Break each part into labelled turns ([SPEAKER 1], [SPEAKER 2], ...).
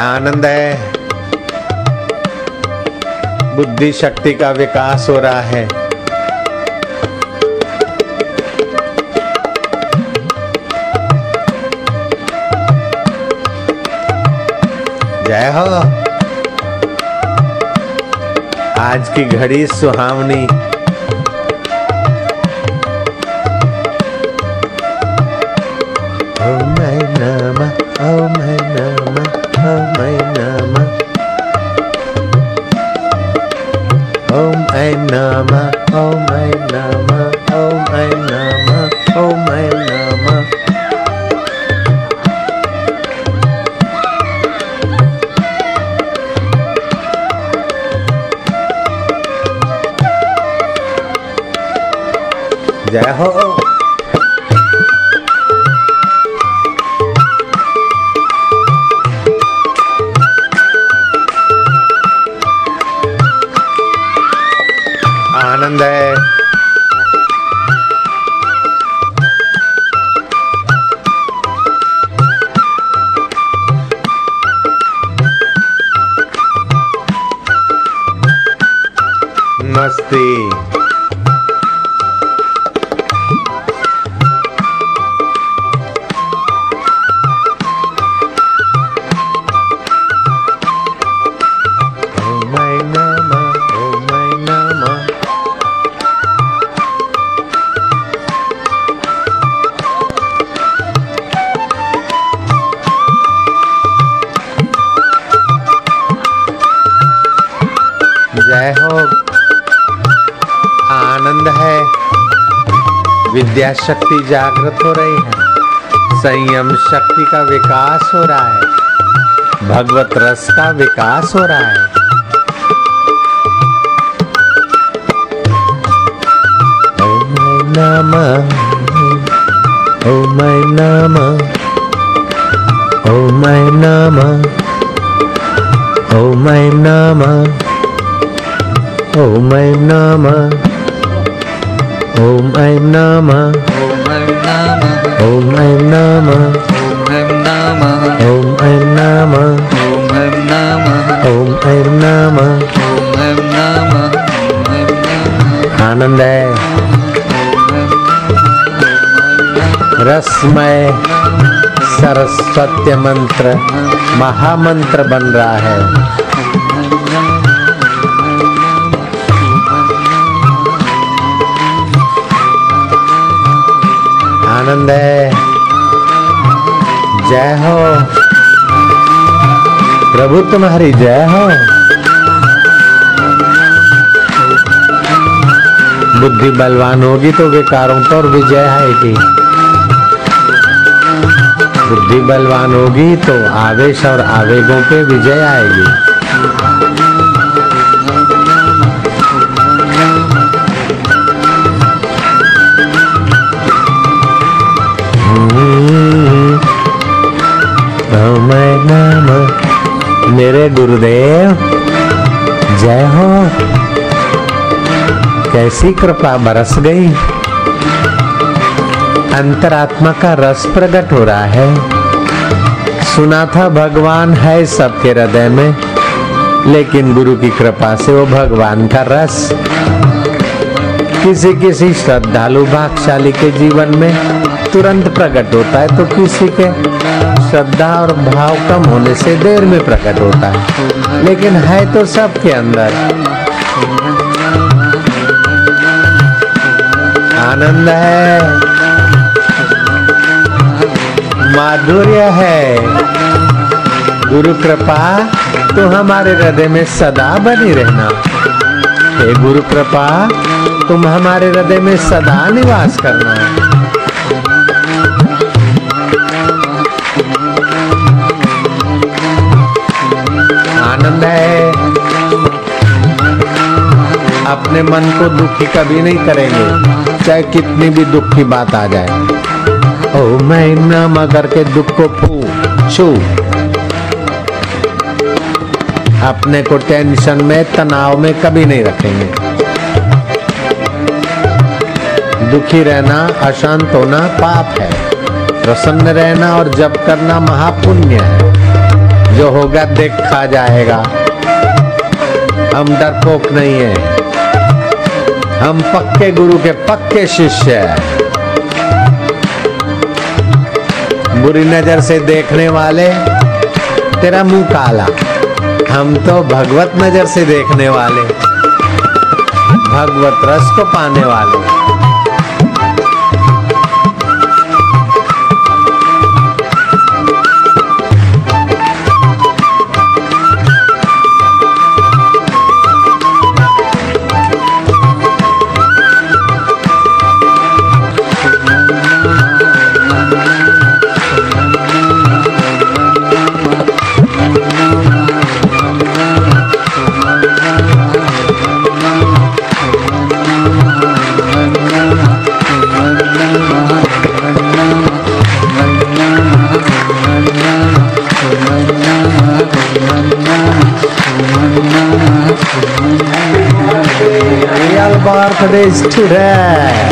[SPEAKER 1] आनंद है, बुद्धि शक्ति का विकास हो रहा है। जय हो। आज की घड़ी सुहावनी, ओम मैं नमः, ओम मैं नमः, ओम मैं नमः, ओम मैं नमः, ओम मैं नमः, ओम मैं नमः, ओम मैं नमः। जय हो। आनंद है, मस्ती, जय हो। आनंद है, विद्या शक्ति जागृत हो रही है, संयम शक्ति का विकास हो रहा है, भगवत रस का विकास हो रहा है। ओम नमः, ओम नमः, ओम नमः, ओम नमः, ओम नमः, ओम नमः, ओम नमः, ओम नमः, ओम नमः। आनंद है, रसमय सरस्वती मंत्र महामंत्र बन रहा है। आनंद है, जय हो प्रभु तुम्हारी जय हो। बुद्धि बलवान होगी तो विकारों पर विजय आएगी, बुद्धि बलवान होगी तो आवेश और आवेगों पे विजय आएगी। ओम नमः, मेरे गुरुदेव जय हो। कैसी कृपा बरस गई, अंतरात्मा का रस प्रकट हो रहा है। सुना था भगवान है सबके हृदय में, लेकिन गुरु की कृपा से वो भगवान का रस किसी किसी श्रद्धालु भागशाली के जीवन में तुरंत प्रकट होता है, तो किसी के श्रद्धा और भाव कम होने से देर में प्रकट होता है, लेकिन है तो सबके अंदर। आनंद है, माधुर्य है। गुरु कृपा तो हमारे हृदय में सदा बनी रहना। हे गुरु कृपा, तुम हमारे हृदय में सदा निवास करना। आनंद है, अपने मन को दुखी कभी नहीं करेंगे, चाहे कितनी भी दुख की बात आ जाए। ओ मैं नम करके दुख को छू, अपने को टेंशन में तनाव में कभी नहीं रखेंगे। दुखी रहना, अशांत होना पाप है, प्रसन्न रहना और जप करना महापुण्य है। जो होगा देखा जाएगा। हम डरपोक नहीं है, हम पक्के गुरु के पक्के शिष्य हैं। बुरी नजर से देखने वाले तेरा मुंह काला, हम तो भगवत नजर से देखने वाले, भगवत रस को पाने वाले। Birthdays today.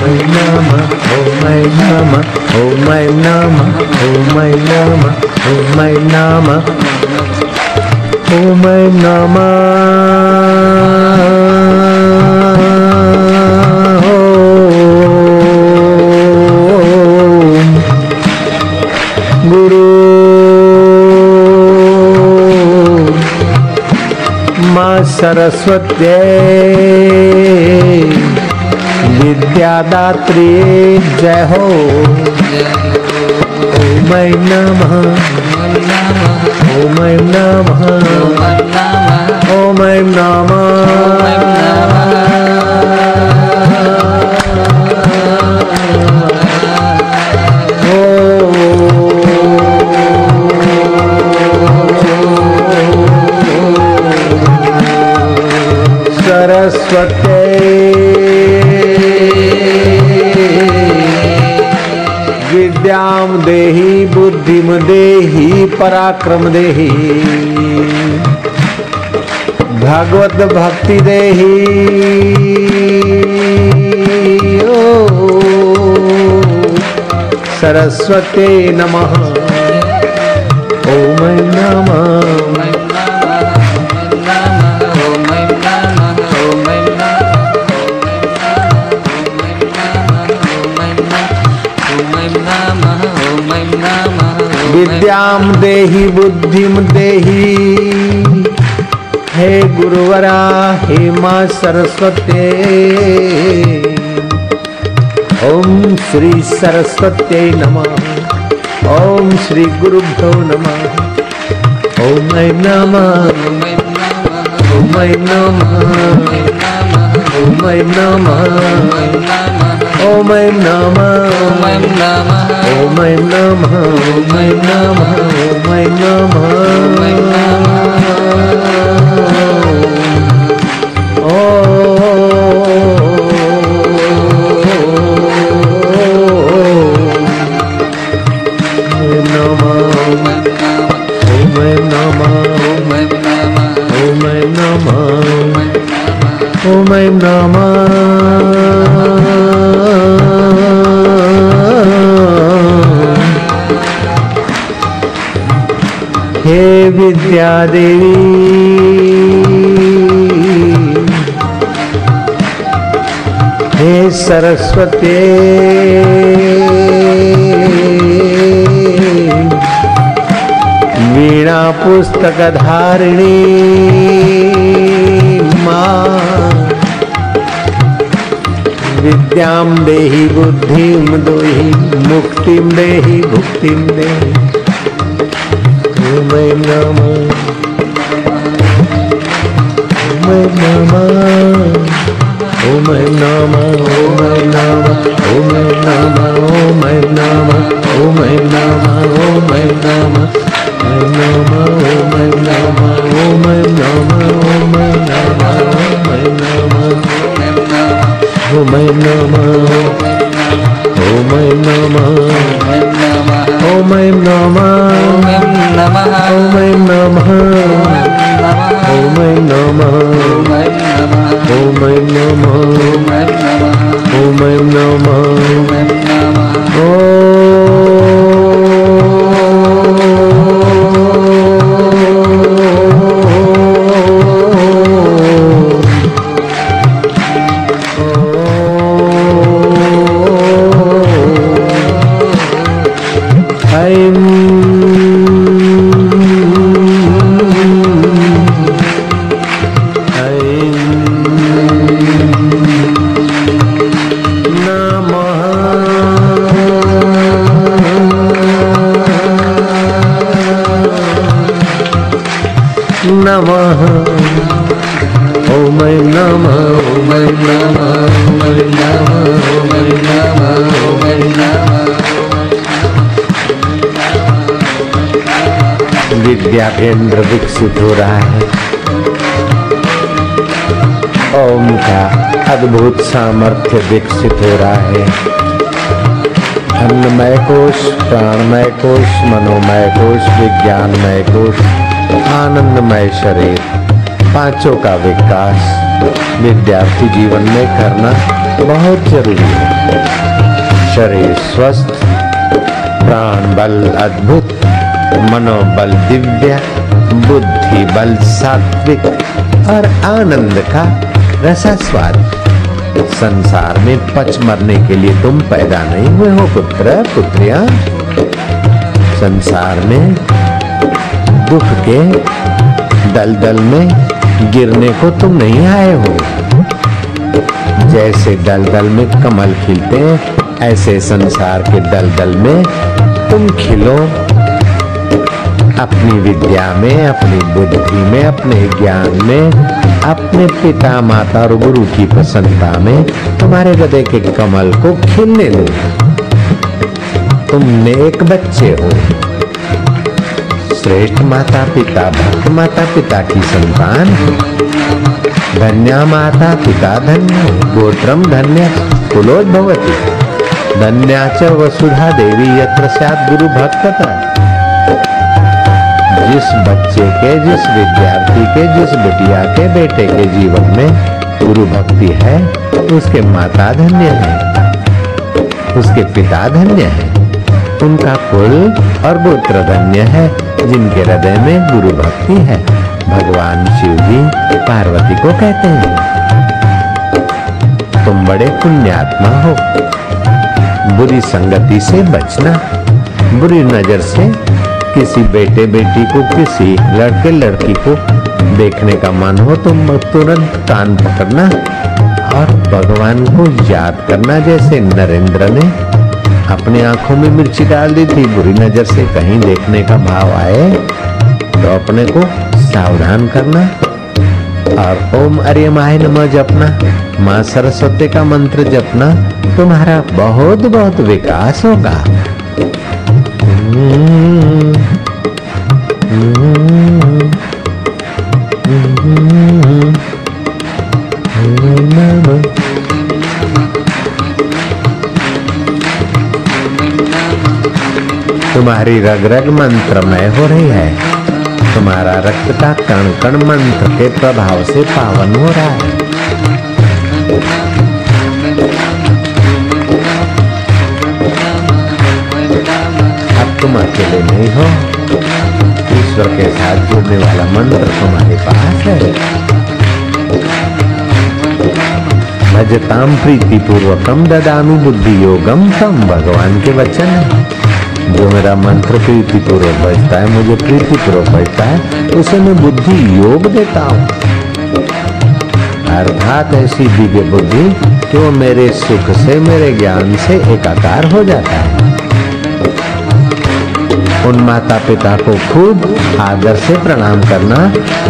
[SPEAKER 1] Oh my Nama, oh my Nama, oh my Nama, oh my Nama, oh my Nama. Saraswati विद्यादात्री जय हो। ओम नमः, ओम नमः, ओम नमः। सरस्वती विद्याम देहि बुद्धिम देहि पराक्रम देहि भगवत भक्ति देहि। ओ सरस्वती नमः, ओम नमः। विद्याम देहि बुद्धिम देहि, हे गुरुवरा हे मां सरस्वती। ओम श्री सरस्वती नमः, ओम श्री गुरुभ्यो नमः। ओम नमः, ओम नमः, ओम नमः, ओम नमः, ओम नमः, ओम नमः, ओम नमः, ओम नमः। ओम नमः। हे विद्या देवी हे सरस्वती वीणा पुस्तक धारिणी मां विद्याम देहि बुद्धिम देहि मुक्तिम देहि भुक्तिम देहि। ओम नमः, ओम नमः, ओम नमः, ओम नमः, ओम नमः, ओम नमः, ओम नमः, ओम नमः, ओम नमः, ओम नमः, ओम नमः, ओम नमः, ओम नमः, ओम नमः, ओम नमः, ओम नमः, ओम नमः, ओम नमः ओम नमः नमः ओम नमः ओम नमः ओम नमः ओम नमः। विद्या केंद्र विकसित हो रहा है। ओम का अद्भुत सामर्थ्य विकसित हो रहा है। अन्नमय कोश, प्राणमय कोश, मनोमय कोश, विज्ञानमय कोश, आनंदमय शरीर, पांचों का विकास विद्यार्थी जीवन में करना बहुत जरूरी है। शरीर स्वस्थ, प्राण बल अद्भुत, मनोबल दिव्य, बुद्धि बल सात्विक और आनंद का रसास्वाद। संसार में पच मरने के लिए तुम पैदा नहीं हुए हो पुत्र पुत्रियां। संसार में दुख के दलदल में गिरने को तुम नहीं आए हो। जैसे दलदल में कमल खिलते हैं, ऐसे संसार के दलदल में तुम खिलो। अपनी विद्या में, अपनी बुद्धि में, अपने ज्ञान में, अपने पिता माता और गुरु की प्रसन्नता में तुम्हारे हृदय के कमल को खिलने दो। तुम नेक बच्चे हो, श्रेष्ठ माता पिता, भक्त माता पिता की संतान। धन्या माता पिता धन्य, गोत्रम धन्य कुलोद्भवति, धन्या च वसुधा देवी यत्र स्यात् गुरु भक्तता। जिस बच्चे के, जिस विद्यार्थी के, जिस बिटिया के, बेटे के जीवन में गुरु भक्ति है, उसके माता धन्य है, उसके पिता धन्य है, उनका कुल और गोत्र धन्य है, जिनके हृदय में गुरु भक्ति है। भगवान शिव जी पार्वती को कहते हैं, तुम बड़े पुण्यात्मा हो। बुरी संगति से बचना, बुरी नजर से किसी बेटे बेटी को, किसी लड़के लड़की को देखने का मन हो तो तुरंत कान पकड़ना और भगवान को याद करना। जैसे नरेंद्र ने अपनी आंखों में मिर्ची डाल दी थी, बुरी नजर से कहीं देखने का भाव आए तो अपने को सावधान करना और ओम अर्यमाय नमः जपना, माँ सरस्वती का मंत्र जपना। तुम्हारा बहुत बहुत विकास होगा। तुम्हारी रग रग मंत्रमय हो रही है। तुम्हारा रक्त का कण कण मंत्र के प्रभाव से पावन हो रहा है। अब तुम अकेले नहीं हो, ईश्वर के साथ जुड़ने वाला मंत्र तुम्हारे पास है। भजताम प्रीति पूर्वकम ददामी बुद्धि योगम तम, भगवान के वचन है। जो मेरा मंत्र प्रीति पूर्वक बजता है, मुझे प्रीति पूर्वक बजता है, उसे मैं बुद्धि योग देता हूँ। अर्थात ऐसी दिव्य बुद्धि कि वो मेरे सुख से, मेरे ज्ञान से एकाकार हो जाता है। उन माता पिता को खूब आदर से प्रणाम करना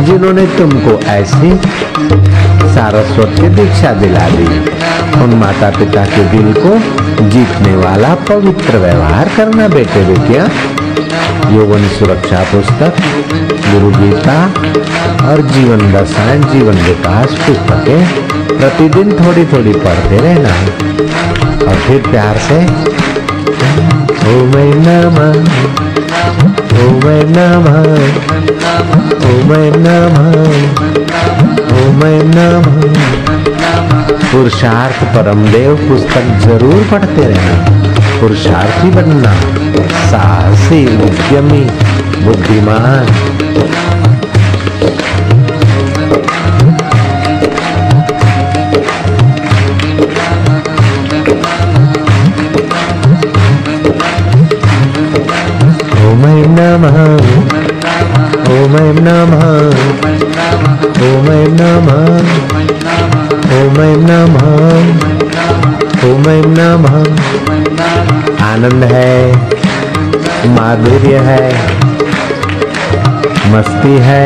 [SPEAKER 1] जिन्होंने तुमको ऐसी सारस्वत की दीक्षा दिला दी। उन माता पिता के दिल को जीतने वाला पवित्र व्यवहार करना बेटे बेटियां। यौवन सुरक्षा पुस्तक, गुरु गीता और जीवन दर्शन, जीवन विकास पुस्तकें प्रतिदिन थोड़ी थोड़ी पढ़ते रहना और फिर प्यार से ओम नमः ओम नमः ओम नमः ओम नमः पुरुषार्थ परमदेव पुस्तक जरूर पढ़ते रहना। पुरुषार्थी बनना, साहसी, उद्यमी, बुद्धिमान। ओम ऐं नमः, ओम ऐं नमः, ओम ऐं नमः, ओम ऐं नमः, ओम ऐं नमः। आनंद है, माधुर्य है, मस्ती है।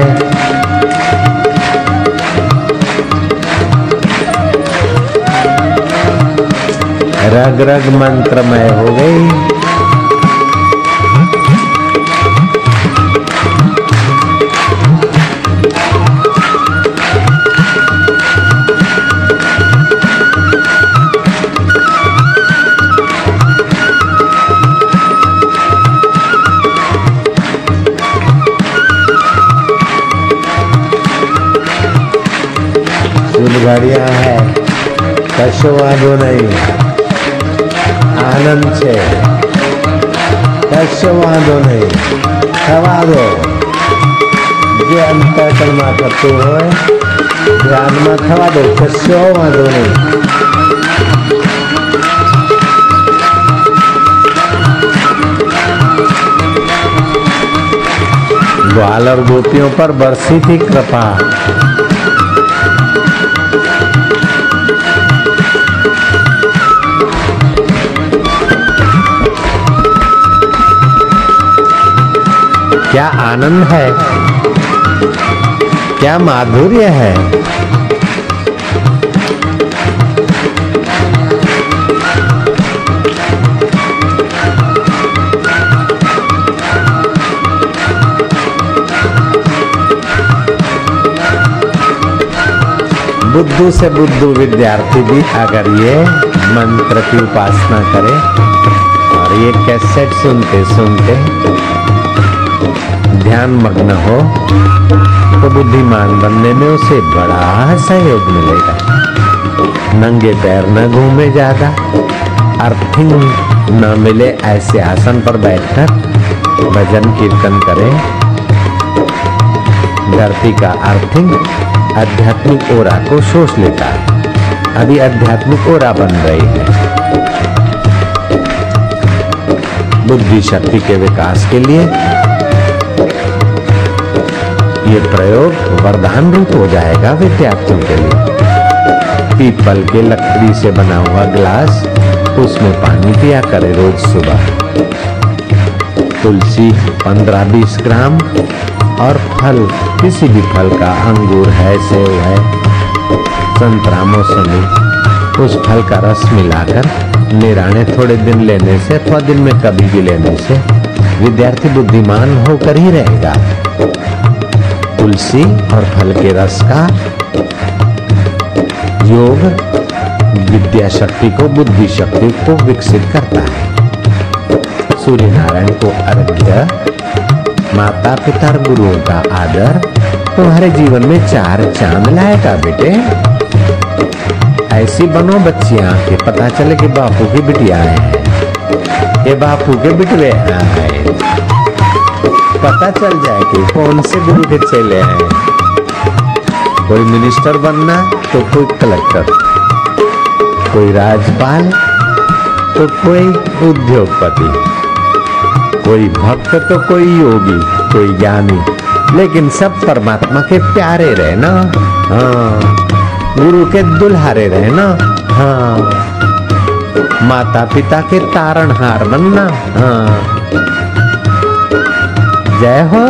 [SPEAKER 1] रग रग मंत्रमय हो गई। बढ़िया है, कशो वांधो नहीं, आनंद छे, कशो वांधो नहीं, थवा दो। जे अंतःकरण में थतुं होय ध्यान में थवा दो, कशो वांधो नहीं। ग्वाल और गोपियों पर बरसी थी कृपा। क्या आनंद है, क्या माधुर्य है। बुद्धू से बुद्धू विद्यार्थी भी अगर ये मंत्र की उपासना करे और ये कैसेट सुनते सुनते ध्यान मग्न हो तो बुद्धिमान बनने में उसे बड़ा सहयोग मिलेगा। नंगे पैर न घूमे ज्यादा, अर्थिंग न मिले ऐसे आसन पर बैठकर भजन कीर्तन करे। धरती का अर्थिंग आध्यात्मिक ओरा को शोष लेता है। अभी आध्यात्मिक ओरा बन रही है। बुद्धि शक्ति के विकास के लिए ये प्रयोग वरदान रूप हो जाएगा विद्यार्थियों के लिए। पीपल के लकड़ी से बना हुआ गिलास, उसमें पानी पिया करे रोज सुबह। तुलसी 15-20 ग्राम और फल, किसी भी फल का, अंगूर है, सेब है, संतरा, मौसमी, उस फल का रस मिलाकर निराने थोड़े दिन लेने से अथवा दिन में कभी भी लेने से विद्यार्थी बुद्धिमान होकर ही रहेगा। तुलसी और फल के रस का योग विद्या शक्ति को, बुद्धि शक्ति को विकसित करता है। सूर्य नारायण को अर्घ्य, माता पिता और गुरुओं का आदर तुम्हारे जीवन में 4 चांद लाएगा बेटे। ऐसी बनो बच्चियां कि पता चले कि बापू की बिटिया है, ये बापू के बिटवे हैं। पता चल जाए कि कौन से गुरु के चेले हैं। कोई मिनिस्टर बनना तो कोई कलेक्टर, कोई राजपाल तो कोई उद्योगपति, कोई भक्त तो कोई योगी, कोई ज्ञानी, लेकिन सब परमात्मा के प्यारे रहे ना। हाँ, गुरु के दुल्हारे रहे ना। हाँ, माता पिता के तारणहार बनना। हाँ, जय हो।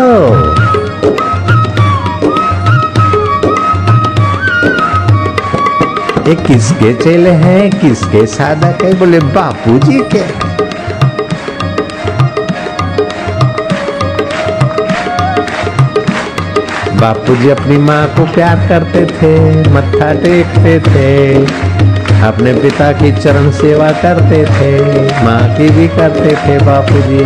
[SPEAKER 1] ये किसके चेले हैं, किसके साधक है? बोले बापूजी के। बापूजी अपनी माँ को प्यार करते थे, मत्था टेकते थे, अपने पिता की चरण सेवा करते थे, माँ की भी करते थे बापूजी।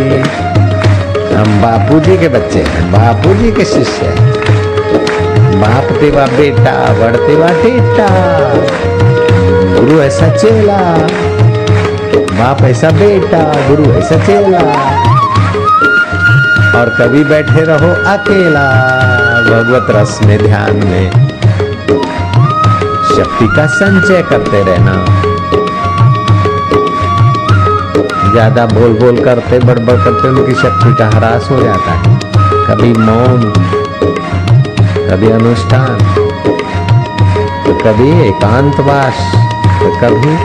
[SPEAKER 1] हम बापूजी के बच्चे हैं, बापूजी के शिष्य हैं। बाप तेवा बेटा वड़ तेवा टेटा, गुरु ऐसा चेला, बाप ऐसा बेटा, गुरु ऐसा चेला। और कभी बैठे रहो अकेला भगवत रस में ध्यान में, शक्ति का संचय करते रहना। ज्यादा बोल बोल करते बड़बड़ करते उनकी शक्ति का ह्रास हो जाता है। कभी मौन, कभी अनुष्ठान, तो कभी एकांतवास, तो कभी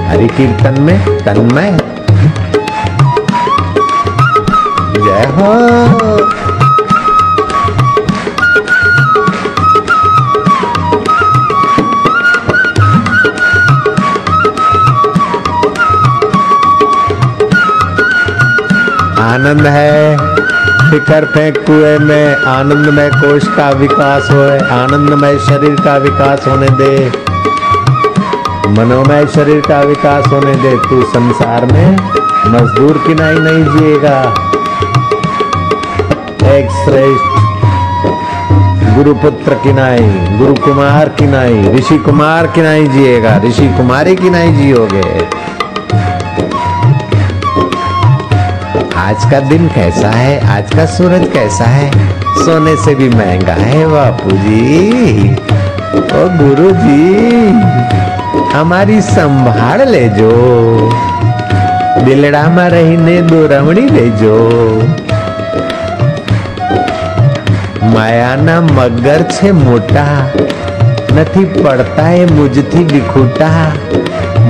[SPEAKER 1] हरि कीर्तन में तन्मय। जय हो। आनंद है फिकर फेंक कुएं में, आनंदमय कोश का विकास होए, आनंदमय शरीर का विकास होने दे, मनोमय शरीर का विकास होने दे। तू संसार में मजदूर की नहीं जिएगा, एक श्रेष्ठ गुरुपुत्र की नाई, गुरु कुमार की नाई, ऋषि कुमार की नाई जिएगा, ऋषि कुमारी की नाई जियोगे। आज का दिन कैसा है, आज का सूरज कैसा है, सोने से भी महंगा है बापू जी। ओ गुरु जी हमारी संभाल ले जो, दिलड़ा में रहीने दो रमणी ले जो। मायाना मगर छे मोटा, नथी पड़ता है मुझथी विखूटा,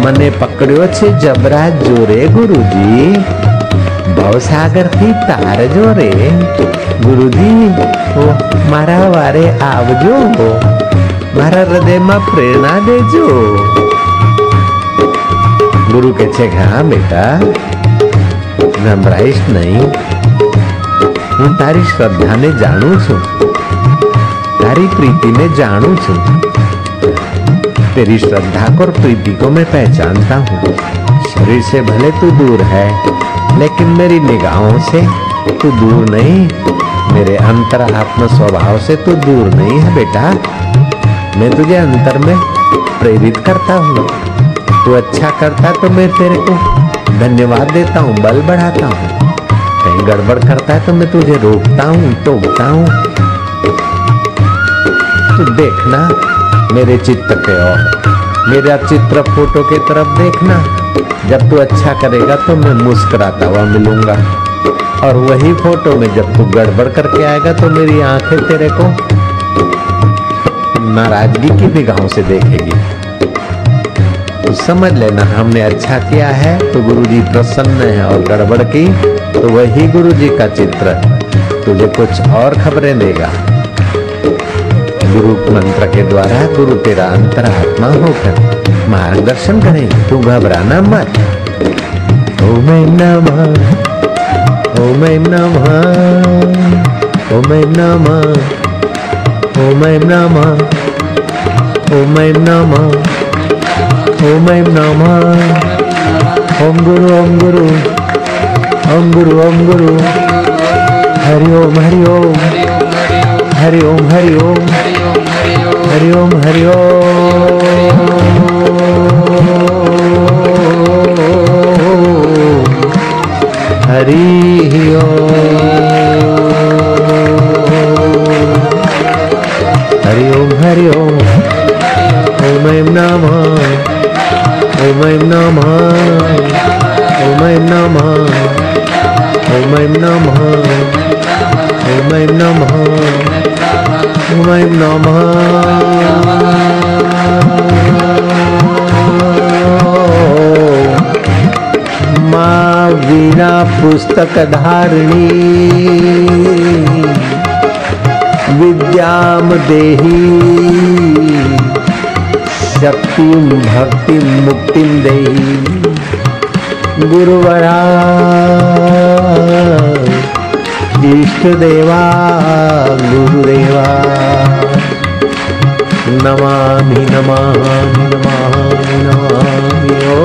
[SPEAKER 1] मने पकड़्यो छे जबरा जोरे गुरुजी, भवसागर थी तार जोरे गुरुजी। ओ मारा वारे आवजो, मारा हृदय में प्रेरणा देजो। गुरु के छे हाँ बेटा घबराइश नहीं, हूँ तारी श्रद्धा ने जाणू छू, तारी प्रीति ने जाणू छू, तेरी श्रद्धा को और प्रीति को मैं पहचानता हूँ। शरीर से भले तू दूर है लेकिन मेरी निगाहों से तू दूर नहीं, मेरे अंतरात्म स्वभाव से तू दूर नहीं है बेटा। मैं तुझे अंतर में प्रेरित करता हूँ, तू अच्छा करता तो मैं तेरे को धन्यवाद देता हूँ, बल बढ़ाता हूँ। कहीं गड़बड़ करता है तो मैं तुझे रोकता हूँ, टोकता हूँ। तू देखना मेरे चित्त के और मेरा चित्र फोटो की तरफ देखना। जब तू अच्छा करेगा तो मैं मुस्कुराता हुआ मिलूंगा, और वही फोटो में जब तू गड़बड़ करके आएगा तो मेरी आंखें तेरे को नाराजगी की निगाहों से देखेगी। तो समझ लेना हमने अच्छा किया है तो गुरुजी प्रसन्न है, और गड़बड़ की तो वही गुरुजी का चित्र तुझे कुछ और खबरें देगा। गुरु मंत्र के द्वारा गुरु तेरा अंतरात्मा होकर मार्गदर्शन करें, तू घबराना मत। ओम नमः, ओम नमः, ओम नमः, ओम नमः, ओम नमः, ओम नमः। ओम गुरु, ओम गुरु, ओम गुरु, ओम गुरु। हरि ओम, हरि ओम, हरि ओम, हरि ओम, हरि ओम, हरि ओम। हरि ओम, हरि ओम, हरि ओम। ओम नमः, ओम नमः, ओम नमः, ओम नमः, ओम नमः, ओम नमः। माँ वीणा पुस्तक धारिणी, विद्याम देहि, शक्तिम भक्तिम मुक्तिम देहि। गुरुवरा इष्ट देवा गुरुदेवा, नमामि नमामि नमामि नमामि। ओ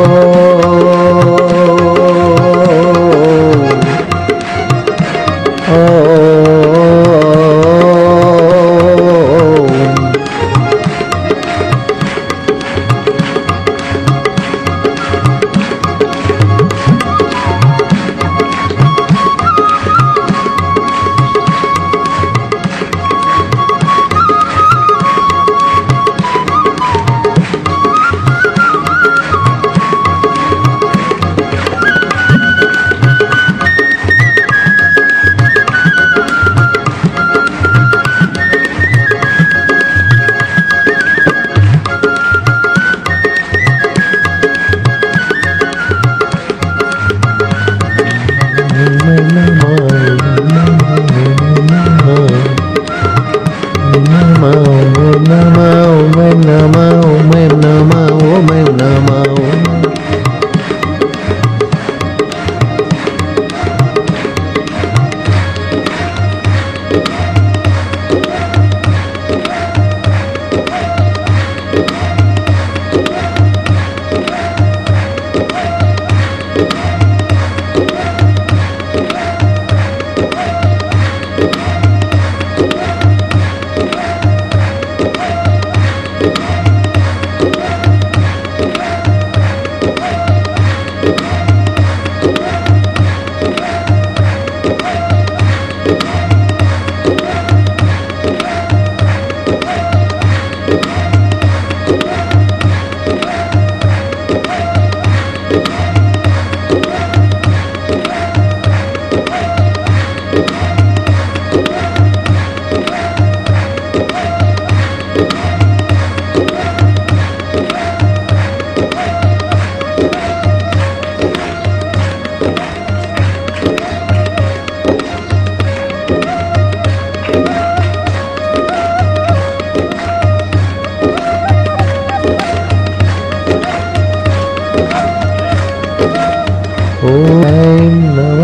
[SPEAKER 1] Om